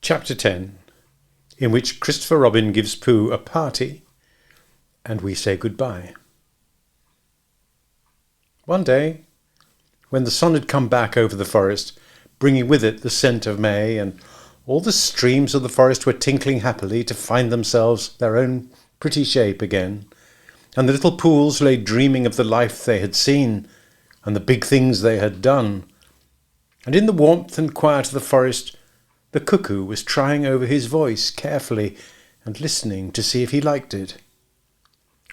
Chapter 10, in which Christopher Robin gives Pooh a party and we say goodbye. One day, when the sun had come back over the forest, bringing with it the scent of May, and all the streams of the forest were tinkling happily to find themselves their own pretty shape again, and the little pools lay dreaming of the life they had seen and the big things they had done, and in the warmth and quiet of the forest the cuckoo was trying over his voice carefully and listening to see if he liked it,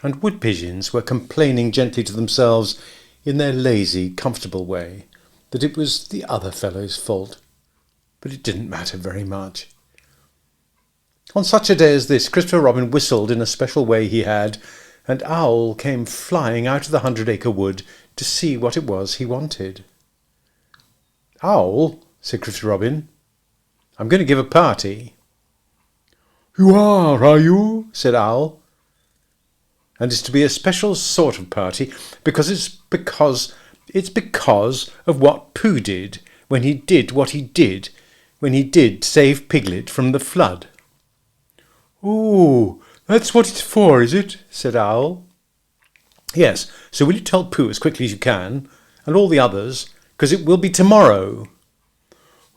and wood pigeons were complaining gently to themselves in their lazy, comfortable way that it was the other fellow's fault, but it didn't matter very much. On such a day as this, Christopher Robin whistled in a special way he had, and Owl came flying out of the 100-acre wood to see what it was he wanted. "Owl," said Christopher Robin, "I'm going to give a party." "You are you?" said Owl. "And it's to be a special sort of party because it's because of what Pooh did when he did what he did when he did save Piglet from the flood." "Oh, that's what it's for, is it?" said Owl. "Yes, so will you tell Pooh as quickly as you can, and all the others, because it will be tomorrow."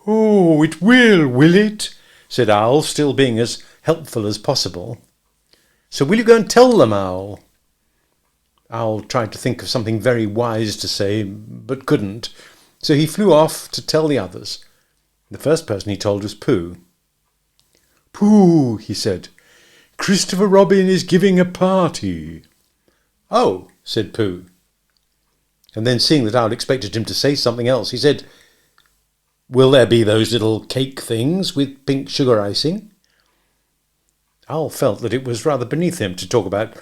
"Oh, it will it?" said Owl, still being as helpful as possible. "So will you go and tell them, Owl?" Owl tried to think of something very wise to say, but couldn't, so he flew off to tell the others. The first person he told was Pooh. "Pooh," he said, "Christopher Robin is giving a party." "Oh," said Pooh. And then, seeing that Owl expected him to say something else, he said, "Will there be those little cake things with pink sugar icing?" Owl felt that it was rather beneath him to talk about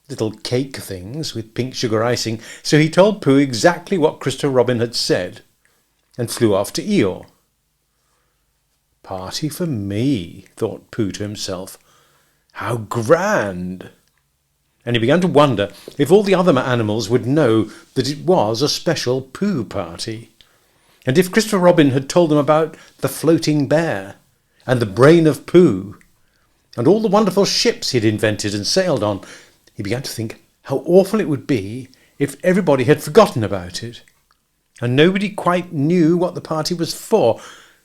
little cake things with pink sugar icing, so he told Pooh exactly what Christopher Robin had said and flew off to Eeyore. "Party for me," thought Pooh to himself. "How grand!" And he began to wonder if all the other animals would know that it was a special Pooh party, and if Christopher Robin had told them about the floating bear and the brain of Pooh and all the wonderful ships he'd invented and sailed on. He began to think how awful it would be if everybody had forgotten about it, and nobody quite knew what the party was for.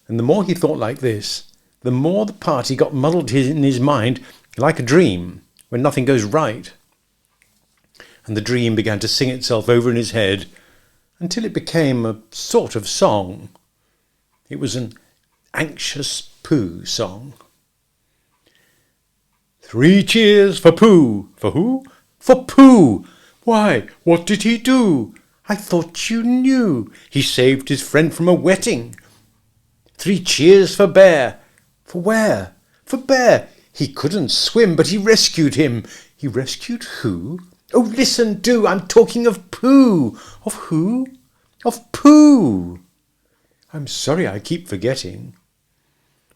And the more he thought like this, the more the party got muddled in his mind like a dream when nothing goes right. And the dream began to sing itself over in his head until it became a sort of song. It was an anxious Pooh song. "3 cheers for Pooh." "For who?" "For Pooh." "Why, what did he do?" "I thought you knew. He saved his friend from a wetting." "3 cheers for Bear." "For where?" "For Bear. He couldn't swim, but he rescued him." "He rescued who?" "Oh, listen, do. I'm talking of Pooh." "Of who?" "Of Pooh." "I'm sorry I keep forgetting."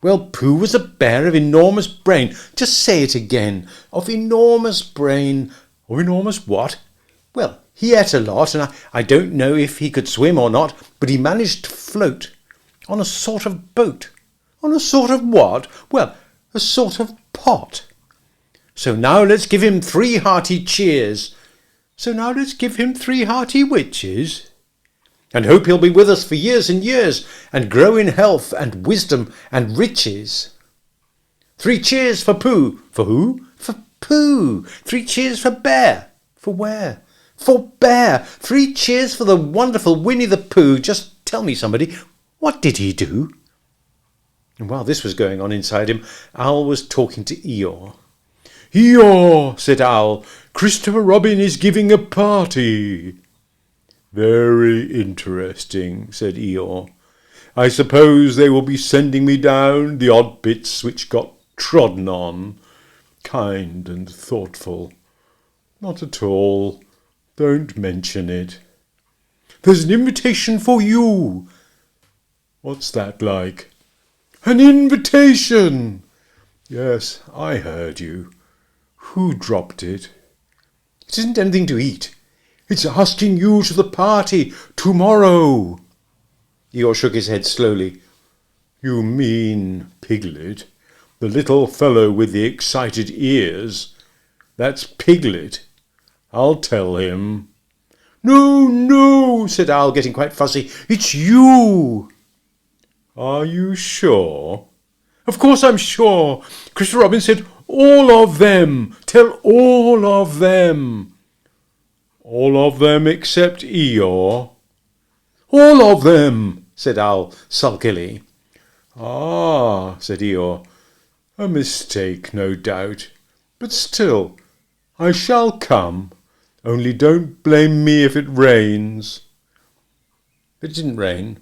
"Well, Pooh was a bear of enormous brain." "Just say it again." "Of enormous brain." "Of enormous what?" "Well, he ate a lot, and I don't know if he could swim or not, but he managed to float on a sort of boat." "On a sort of what?" "Well, a sort of pot." "So now let's give him 3 hearty cheers." "So now let's give him 3 hearty witches." "And hope he'll be with us for years and years, and grow in health and wisdom and riches." 3 cheers for Pooh." "For who?" "For Pooh." 3 cheers for Bear." "For where?" "For Bear." 3 cheers for the wonderful Winnie the Pooh. Just tell me, somebody, what did he do?" And while this was going on inside him, Owl was talking to Eeyore. "Eeyore," said Owl, "Christopher Robin is giving a party." "Very interesting," said Eeyore. "I suppose they will be sending me down the odd bits which got trodden on. Kind and thoughtful. Not at all. Don't mention it." "There's an invitation for you." "What's that like?" "An invitation." "Yes, I heard you. Who dropped it?" "It isn't anything to eat. It's asking you to the party tomorrow." Eeyore shook his head slowly. You mean, Piglet, the little fellow with the excited ears? That's Piglet. I'll tell him. No, no, said Owl, getting quite fussy. It's you. Are you sure? Of course I'm sure. Christopher Robin said, all of them. Tell all of them. All of them except Eeyore. All of them, said Owl sulkily. Ah, said Eeyore. A mistake, no doubt. But still, I shall come. Only don't blame me if it rains. It didn't rain.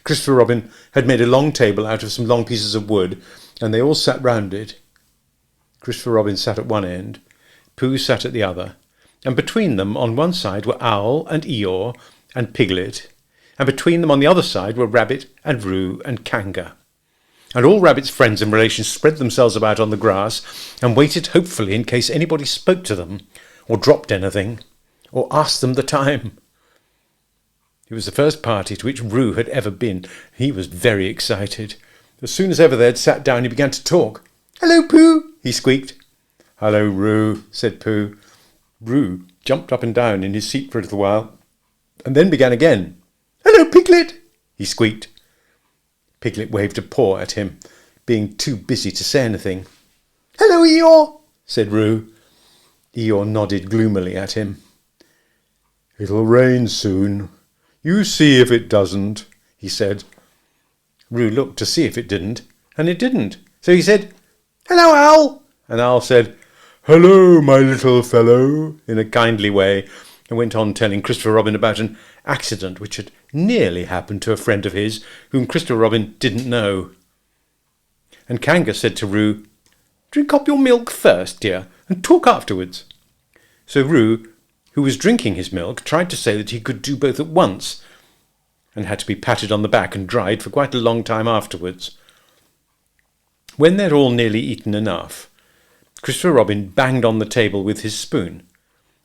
Christopher Robin had made a long table out of some long pieces of wood, and they all sat round it. Christopher Robin sat at one end, Pooh sat at the other, and between them on one side were Owl and Eeyore and Piglet, and between them on the other side were Rabbit and Roo and Kanga. And all Rabbit's friends and relations spread themselves about on the grass and waited hopefully in case anybody spoke to them, or dropped anything, or asked them the time. It was the first party to which Roo had ever been. He was very excited. As soon as ever they had sat down, he began to talk. "Hello, Pooh," he squeaked. "Hello, Roo," said Pooh. Roo jumped up and down in his seat for a little while, and then began again. "Hello, Piglet," he squeaked. Piglet waved a paw at him, being too busy to say anything. "Hello, Eeyore," said Roo. Eeyore nodded gloomily at him. "It'll rain soon. You see if it doesn't," he said. Roo looked to see if it didn't, and it didn't. So he said, "Hello, Owl," and Owl said, "Hello, my little fellow," in a kindly way, and went on telling Christopher Robin about an accident which had nearly happened to a friend of his whom Christopher Robin didn't know. And Kanga said to Roo, "Drink up your milk first, dear, and talk afterwards." So Roo, who was drinking his milk, tried to say that he could do both at once, and had to be patted on the back and dried for quite a long time afterwards. When they'd all nearly eaten enough, Christopher Robin banged on the table with his spoon,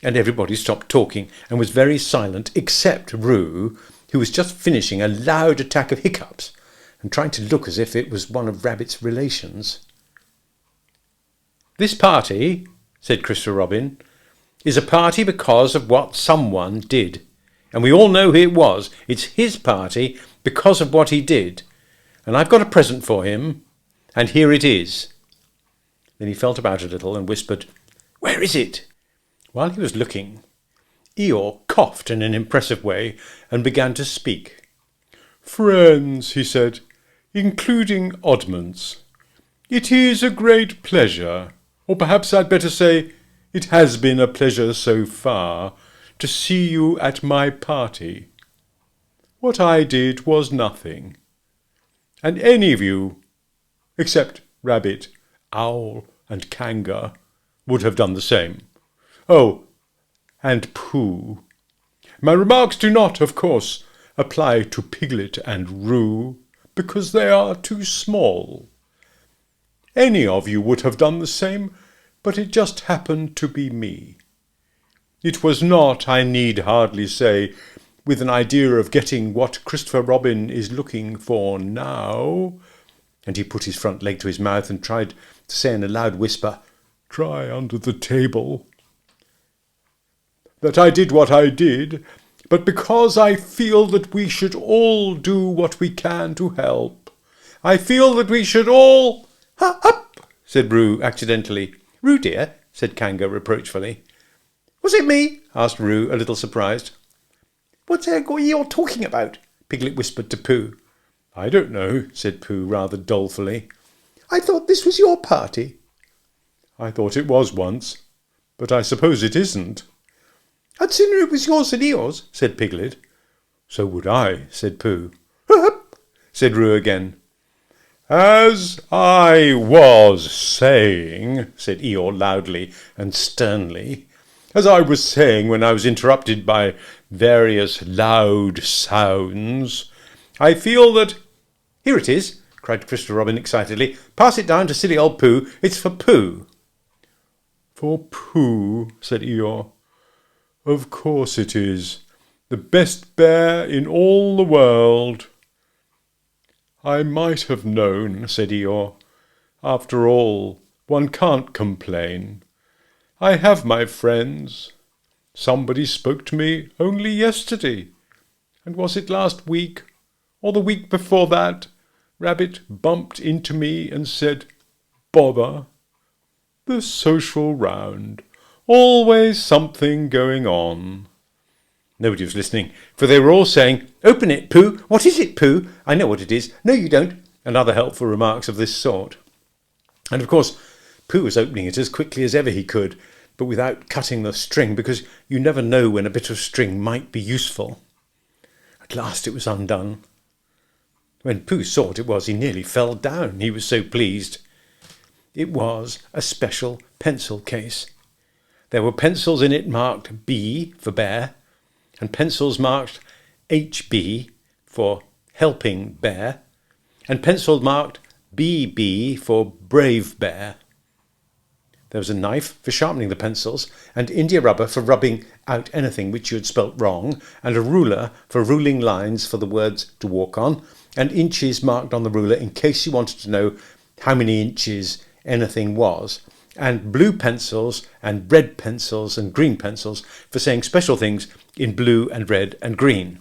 and everybody stopped talking and was very silent except Roo, who was just finishing a loud attack of hiccups and trying to look as if it was one of Rabbit's relations. "This party," said Christopher Robin, "is a party because of what someone did. And we all know who it was. It's his party because of what he did. And I've got a present for him, and here it is." Then he felt about a little and whispered, "Where is it?" While he was looking, Eeyore coughed in an impressive way and began to speak. "Friends," he said, "including oddments, it is a great pleasure, or perhaps I'd better say, it has been a pleasure so far, to see you at my party. What I did was nothing, and any of you, except Rabbit, Owl, and Kanga, would have done the same. Oh, and Pooh. My remarks do not, of course, apply to Piglet and Roo, because they are too small. Any of you would have done the same, but it just happened to be me. It was not, I need hardly say, with an idea of getting what Christopher Robin is looking for now," and he put his front leg to his mouth and tried to say in a loud whisper, "Try under the table," "that I did what I did, but because I feel that we should all do what we can to help. I feel that we should all—" "Hup!" said Roo accidentally. "Roo, dear," said Kanga reproachfully. "Was it me?" asked Roo, a little surprised. "What's you're talking about?" Piglet whispered to Pooh. "I don't know," said Pooh rather dolefully. "I thought this was your party." "I thought it was once, but I suppose it isn't." "I'd sooner it was yours than Eeyore's," said Piglet. "So would I," said Pooh. "Hup!" said Roo again. "As I was saying," said Eeyore loudly and sternly, "as I was saying when I was interrupted by various loud sounds, I feel that—" "Here it is," cried Christopher Robin excitedly. "Pass it down to silly old Pooh. It's for Pooh." "For Pooh," said Eeyore. "Of course it is. The best bear in all the world." I might have known, said Eeyore. After all, one can't complain. I have my friends. Somebody spoke to me only yesterday. And was it last week, or the week before that? Rabbit bumped into me and said, Bother. The social round. Always something going on. Nobody was listening, for they were all saying, Open it, Pooh! What is it, Pooh? I know what it is. No, you don't. And other helpful remarks of this sort. And of course, Pooh was opening it as quickly as ever he could, but without cutting the string, because you never know when a bit of string might be useful. At last it was undone. When Pooh saw what it was, he nearly fell down. He was so pleased. It was a special pencil case. There were pencils in it marked B for bear, and pencils marked HB for helping bear, and pencils marked BB for brave bear. There was a knife for sharpening the pencils, and India rubber for rubbing out anything which you had spelt wrong, and a ruler for ruling lines for the words to walk on, and inches marked on the ruler in case you wanted to know how many inches anything was, and blue pencils and red pencils and green pencils for saying special things in blue and red and green.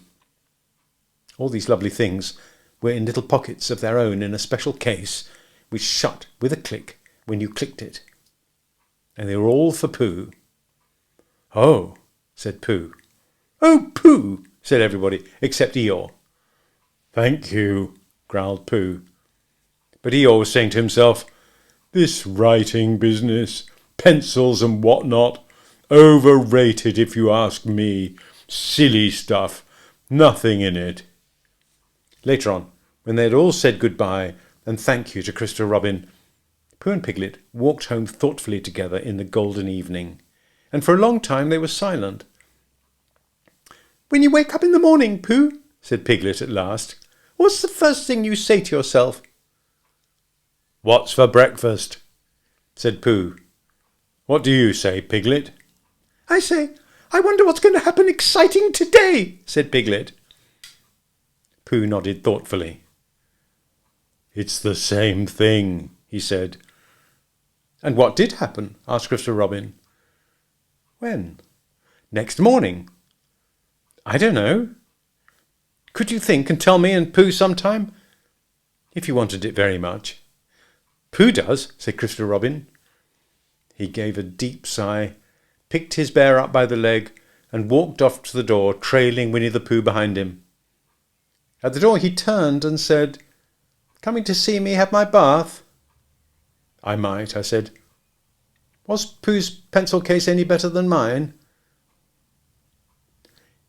All these lovely things were in little pockets of their own in a special case, which shut with a click when you clicked it. And they were all for Pooh. Oh, said Pooh. Oh, Pooh, said everybody, except Eeyore. Thank you, growled Pooh. But Eeyore was saying to himself, This writing business, pencils and what not, overrated if you ask me. Silly stuff, nothing in it. Later on, when they had all said goodbye and thank you to Christopher Robin, Pooh and Piglet walked home thoughtfully together in the golden evening, and for a long time they were silent. When you wake up in the morning, Pooh, said Piglet at last, what's the first thing you say to yourself? What's for breakfast? Said Pooh. What do you say, Piglet? I say, I wonder what's going to happen exciting today, said Piglet. Pooh nodded thoughtfully. It's the same thing, he said. And what did happen? Asked Christopher Robin. When? Next morning. I don't know. Could you think and tell me and Pooh sometime? If you wanted it very much. Pooh does, said Christopher Robin. He gave a deep sigh, picked his bear up by the leg, and walked off to the door, trailing Winnie the Pooh behind him. At the door he turned and said, Coming to see me have my bath? I might, I said. Was Pooh's pencil case any better than mine?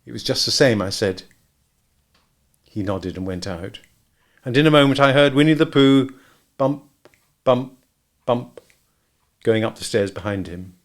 It was just the same, I said. He nodded and went out, and in a moment I heard Winnie the Pooh bump, bump, bump, going up the stairs behind him.